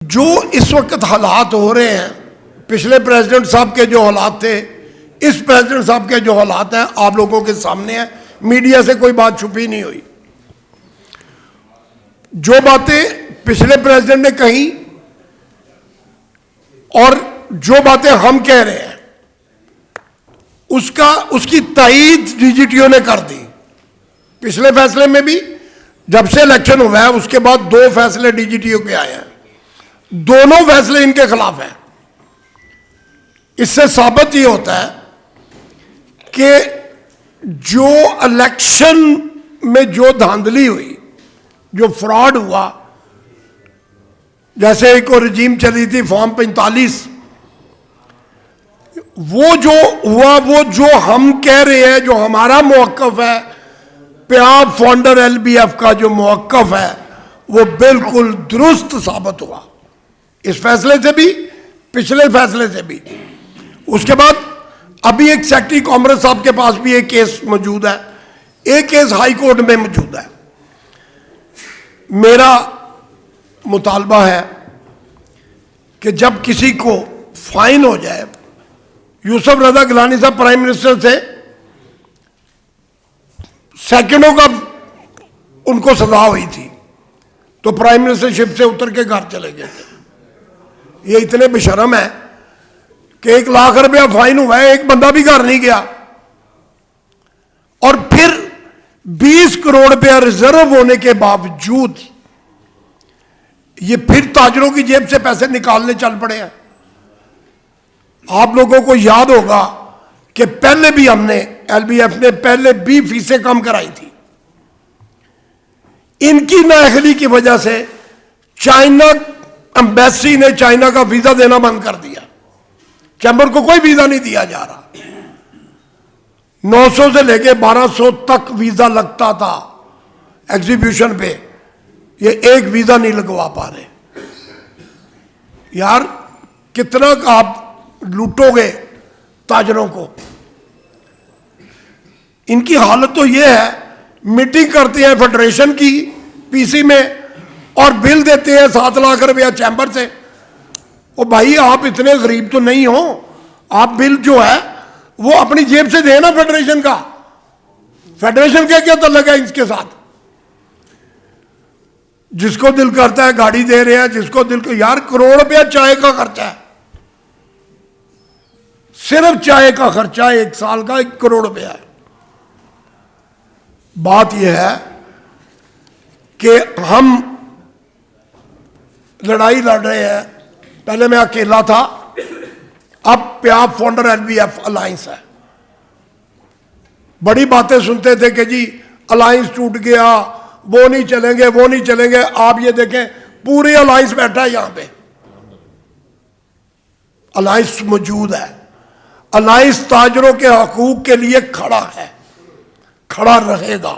जो इस वक्त हालात हो रहे हैं, पिछले प्रेसिडेंट साहब के जो हालात थे, इस प्रेसिडेंट साहब के जो हालात हैं, आप लोगों के सामने है। मीडिया से कोई बात छुपी नहीं हुई। जो बातें पिछले प्रेसिडेंट ने कही और जो बातें हम कह रहे हैं, उसकी तायीद डीजीटीओ ने कर दी। पिछले फैसले में भी, जब से इलेक्शन हुआ है उसके बाद 2 फैसले डीजीटीओ के आए हैं, दोनों फैसले इनके खिलाफ हैं। इससे साबित ये होता है कि जो इलेक्शन में जो धांधली हुई, जो फ्रॉड हुआ, जैसे एक रजीम चली थी फॉर्म 45, वो जो हुआ, वो जो हम कह रहे हैं, जो हमारा मौक़िफ़ है, प्याब फाउंडर एलबीएफ का जो मौक़िफ़ है, वो बिल्कुल दुरुस्त साबित हुआ, इस फैसले से भी, पिछले फैसले से भी। उसके बाद अभी एक सेक्रेटरी कॉमर्स साहब के पास भी एक केस मौजूद है, एक केस हाई कोर्ट में मौजूद है। मेरा मुतालबा है कि जब किसी को फाइन हो जाए, यूसुफ रजा गिलानी साहब प्राइम मिनिस्टर से सेकंडों का उनको सजा हुई थी, तो प्राइम मिनिस्टरशिप से उतर के घर चले गए थे। ये इतने बेशर्म है कि 1 लाख रुपया फाइन हुआ है, एक बंदा भी घर नहीं गया, और फिर 20 करोड़ रुपया रिजर्व होने के बावजूद ये फिर ताजरों की जेब से पैसे निकालने चल पड़े हैं। आप लोगों को याद होगा कि पहले भी हमने, एलबीएफ ने पहले भी फीसें कम कराई थी। इनकी नाअहली की वजह से चाइना एम्बेसी ने चाइना का वीजा देना बंद कर दिया। चैंबर को कोई वीजा नहीं दिया जा रहा। 900 से लेके 1200 तक वीजा लगता था एग्जीबिशन पे, ये एक वीजा नहीं लगवा पा रहे। यार कितना आप लूटोगे ताजरों को। इनकी हालत तो ये है, मीटिंग करते हैं फेडरेशन की पीसी में और बिल देते हैं 7 लाख रुपया चैंबर से। ओ भाई, आप इतने गरीब तो नहीं हो, आप बिल जो है वो अपनी जेब से देना फेडरेशन का। फेडरेशन का क्या तल्लुक है इसके साथ? जिसको दिल करता है गाड़ी दे रहे हैं, जिसको दिल को, यार करोड़ रुपया चाय का खर्चा है, सिर्फ चाय का खर्चा 1 साल का 1 करोड़ रुपया है। बात यह है कि हम लड़ाई लड़ रहे हैं। पहले मैं अकेला था, अब प्याब फाउंडर एलबीएफ अलायंस है। बड़ी बातें सुनते थे कि जी अलायंस टूट गया, वो नहीं चलेंगे, वो नहीं चलेंगे। आप ये देखें, पूरी अलायंस बैठा है यहां पे, अलायंस मौजूद है। अलायंस ताजरों के हकूक के लिए खड़ा है, खड़ा रहेगा।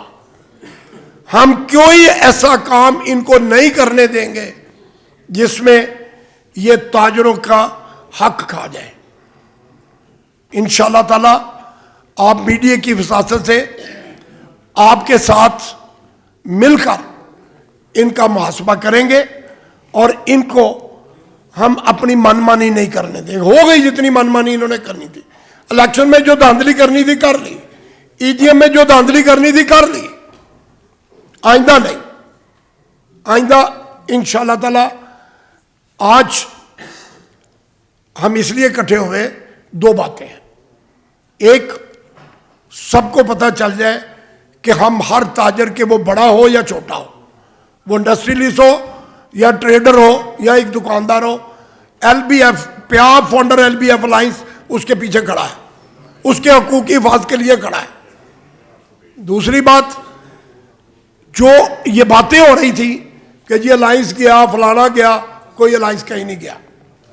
हम कोई ऐसा काम इनको नहीं करने देंगे जिसमें ये ताजरों का हक खा जाए। इंशाअल्लाह ताला आप मीडिया की वसातत से आपके साथ मिलकर इनका मुहासबा करेंगे और इनको हम अपनी मनमानी नहीं करने देंगे। हो गई जितनी मनमानी इन्होंने करनी थी। इलेक्शन में जो धांधली करनी थी कर ली, ईवीएम में जो धांधली करनी थी कर ली। आइंदा नहीं, आइंदा इंशाअल्लाह ताला। आज हम इसलिए इकट्ठे हुए, 2 बातें हैं। एक, सबको पता चल जाए कि हम हर ताजर के, वो बड़ा हो या छोटा हो, वो इंडस्ट्रियलिस्ट हो या ट्रेडर हो या एक दुकानदार हो, एलबीएफ, प्याब फाउंडर एलबीएफ अलायंस उसके पीछे खड़ा है, उसके हकूक की हिफाजत के लिए खड़ा है। दूसरी बात, जो ये बातें हो रही थी कि जी अलायंस गया, फलाना गया, कोई अलायंस कहीं नहीं गया।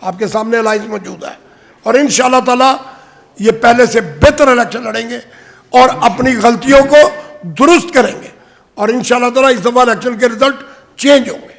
आपके सामने अलायंस मौजूद है और इंशाअल्लाह ताला ये पहले से बेहतर इलेक्शन लड़ेंगे और अपनी गलतियों को दुरुस्त करेंगे और इंशाअल्लाह ताला इस दफा इलेक्शन के रिजल्ट चेंज होंगे।